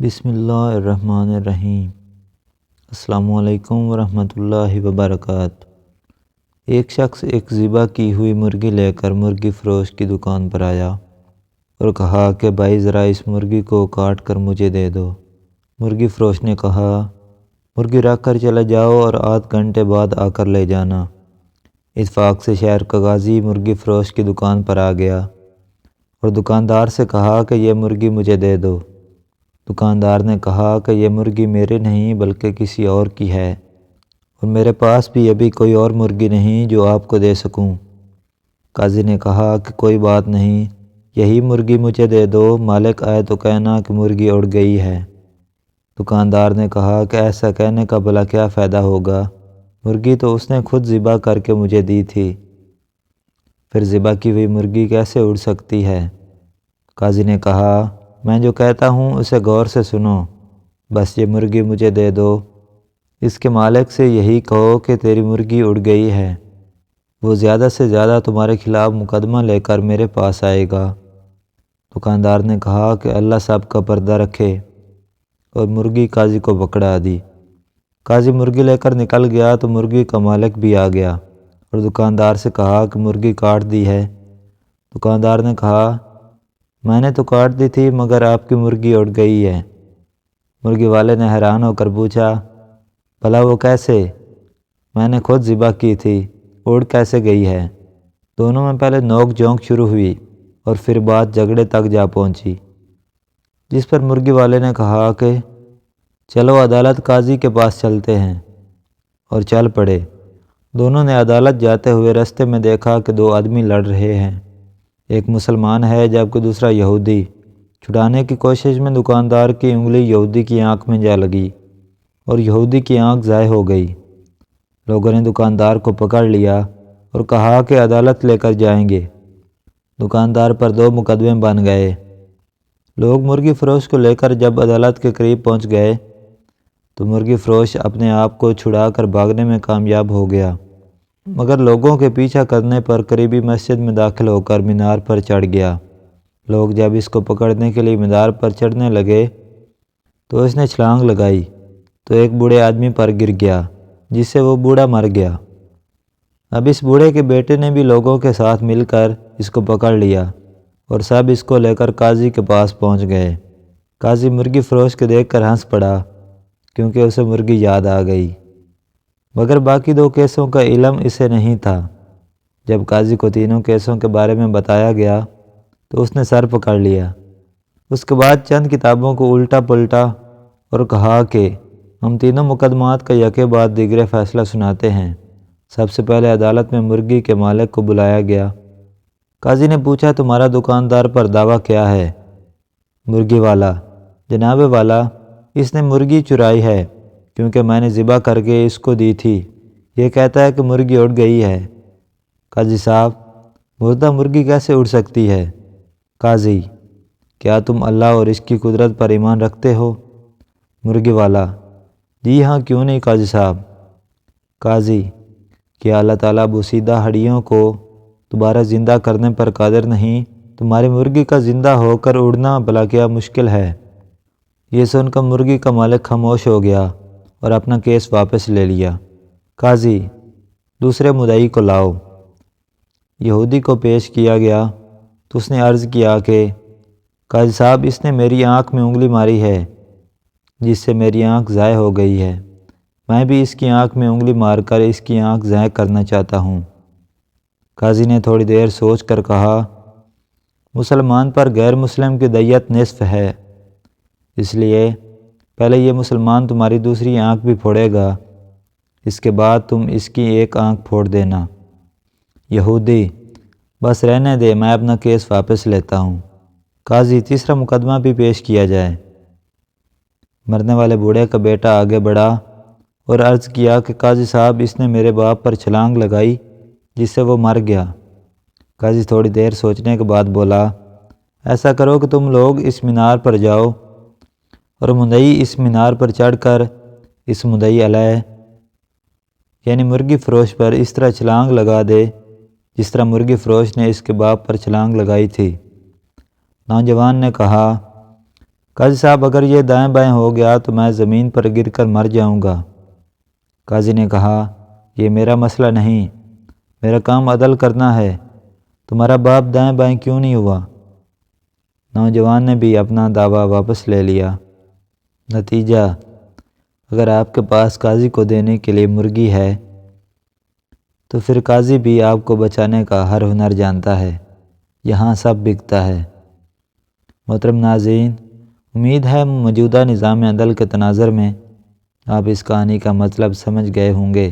بسم اللہ الرحمن الرحیم۔ السلام علیکم ورحمۃ اللہ وبرکاتہ۔ ایک شخص ایک ذبح کی ہوئی مرغی لے کر مرغی فروش کی دکان پر آیا اور کہا کہ بھائی ذرا اس مرغی کو کاٹ کر مجھے دے دو۔ مرغی فروش نے کہا مرغی رکھ کر چلے جاؤ اور آدھ گھنٹے بعد آ کر لے جانا۔ اتفاق سے شہر کا قاضی مرغی فروش کی دکان پر آ گیا اور دکاندار سے کہا کہ یہ مرغی مجھے دے دو۔ دکاندار نے کہا کہ یہ مرغی میری نہیں بلکہ کسی اور کی ہے اور میرے پاس بھی ابھی کوئی اور مرغی نہیں جو آپ کو دے سکوں۔ قاضی نے کہا کہ کوئی بات نہیں، یہی مرغی مجھے دے دو، مالک آئے تو کہنا کہ مرغی اڑ گئی ہے۔ دکاندار نے کہا کہ ایسا کہنے کا بھلا کیا فائدہ ہوگا، مرغی تو اس نے خود ذبح کر کے مجھے دی تھی، پھر ذبح کی ہوئی مرغی کیسے اڑ سکتی ہے؟ قاضی نے کہا میں جو کہتا ہوں اسے غور سے سنو، بس یہ مرغی مجھے دے دو۔ اس کے مالک سے یہی کہو کہ تیری مرغی اڑ گئی ہے، وہ زیادہ سے زیادہ تمہارے خلاف مقدمہ لے کر میرے پاس آئے گا۔ دکاندار نے کہا کہ اللہ سب کا پردہ رکھے، اور مرغی قاضی کو پکڑا دی۔ قاضی مرغی لے کر نکل گیا تو مرغی کا مالک بھی آ گیا اور دکاندار سے کہا کہ مرغی کاٹ دی ہے۔ دکاندار نے کہا میں نے تو کاٹ دی تھی مگر آپ کی مرغی اڑ گئی ہے۔ مرغی والے نے حیران ہو کر پوچھا بھلا وہ کیسے؟ میں نے خود ذبح کی تھی، اڑ کیسے گئی ہے؟ دونوں میں پہلے نوک جھونک شروع ہوئی اور پھر بات جھگڑے تک جا پہنچی، جس پر مرغی والے نے کہا کہ چلو عدالت قاضی کے پاس چلتے ہیں، اور چل پڑے۔ دونوں نے عدالت جاتے ہوئے رستے میں دیکھا کہ دو آدمی لڑ رہے ہیں، ایک مسلمان ہے جبکہ دوسرا یہودی۔ چھڑانے کی کوشش میں دکاندار کی انگلی یہودی کی آنکھ میں جا لگی اور یہودی کی آنکھ ضائع ہو گئی۔ لوگوں نے دکاندار کو پکڑ لیا اور کہا کہ عدالت لے کر جائیں گے۔ دکاندار پر دو مقدمے بن گئے۔ لوگ مرغی فروش کو لے کر جب عدالت کے قریب پہنچ گئے تو مرغی فروش اپنے آپ کو چھڑا کر بھاگنے میں کامیاب ہو گیا، مگر لوگوں کے پیچھا کرنے پر قریبی مسجد میں داخل ہو کر مینار پر چڑھ گیا۔ لوگ جب اس کو پکڑنے کے لیے مینار پر چڑھنے لگے تو اس نے چھلانگ لگائی تو ایک بوڑھے آدمی پر گر گیا، جس سے وہ بوڑھا مر گیا۔ اب اس بوڑھے کے بیٹے نے بھی لوگوں کے ساتھ مل کر اس کو پکڑ لیا اور سب اس کو لے کر قاضی کے پاس پہنچ گئے۔ قاضی مرغی فروش کو دیکھ کر ہنس پڑا کیونکہ اسے مرغی یاد آ گئی، مگر باقی دو کیسوں کا علم اسے نہیں تھا۔ جب قاضی کو تینوں کیسوں کے بارے میں بتایا گیا تو اس نے سر پکڑ لیا۔ اس کے بعد چند کتابوں کو الٹا پلٹا اور کہا کہ ہم تینوں مقدمات کا یکے بعد دیگرے فیصلہ سناتے ہیں۔ سب سے پہلے عدالت میں مرغی کے مالک کو بلایا گیا۔ قاضی نے پوچھا تمہارا دکاندار پر دعویٰ کیا ہے؟ مرغی والا جناب والا، اس نے مرغی چرائی ہے کیونکہ میں نے ذبح کر کے اس کو دی تھی، یہ کہتا ہے کہ مرغی اڑ گئی ہے۔ قاضی صاحب مردہ مرغی کیسے اڑ سکتی ہے؟ قاضی کیا تم اللہ اور اس کی قدرت پر ایمان رکھتے ہو؟ مرغی والا جی ہاں، کیوں نہیں قاضی صاحب۔ قاضی کیا اللہ تعالیٰ بوسیدہ ہڈیوں کو دوبارہ زندہ کرنے پر قادر نہیں؟ تمہاری مرغی کا زندہ ہو کر اڑنا بھلا کیا مشکل ہے؟ یہ سن کر مرغی کا مالک خاموش ہو گیا اور اپنا کیس واپس لے لیا۔ قاضی دوسرے مدعی کو لاؤ۔ یہودی کو پیش کیا گیا تو اس نے عرض کیا کہ قاضی صاحب اس نے میری آنکھ میں انگلی ماری ہے جس سے میری آنکھ ضائع ہو گئی ہے، میں بھی اس کی آنکھ میں انگلی مار کر اس کی آنکھ ضائع کرنا چاہتا ہوں۔ قاضی نے تھوڑی دیر سوچ کر کہا مسلمان پر غیر مسلم کی دیت نصف ہے، اس لیے پہلے یہ مسلمان تمہاری دوسری آنکھ بھی پھوڑے گا، اس کے بعد تم اس کی ایک آنکھ پھوڑ دینا۔ یہودی بس رہنے دے، میں اپنا کیس واپس لیتا ہوں۔ قاضی تیسرا مقدمہ بھی پیش کیا جائے۔ مرنے والے بوڑھے کا بیٹا آگے بڑھا اور عرض کیا کہ قاضی صاحب اس نے میرے باپ پر چھلانگ لگائی جس سے وہ مر گیا۔ قاضی تھوڑی دیر سوچنے کے بعد بولا ایسا کرو کہ تم لوگ اس مینار پر جاؤ اور مدعی اس مینار پر چڑھ کر اس مدعی علیہ یعنی مرغی فروش پر اس طرح چھلانگ لگا دے جس طرح مرغی فروش نے اس کے باپ پر چھلانگ لگائی تھی۔ نوجوان نے کہا قاضی صاحب اگر یہ دائیں بائیں ہو گیا تو میں زمین پر گر کر مر جاؤں گا۔ قاضی نے کہا یہ میرا مسئلہ نہیں، میرا کام عدل کرنا ہے، تمہارا باپ دائیں بائیں کیوں نہیں ہوا؟ نوجوان نے بھی اپنا دعویٰ واپس لے لیا۔ نتیجہ، اگر آپ کے پاس قاضی کو دینے کے لیے مرغی ہے تو پھر قاضی بھی آپ کو بچانے کا ہر ہنر جانتا ہے۔ یہاں سب بکتا ہے۔ محترم ناظرین، امید ہے موجودہ نظام عدل کے تناظر میں آپ اس کہانی کا مطلب سمجھ گئے ہوں گے۔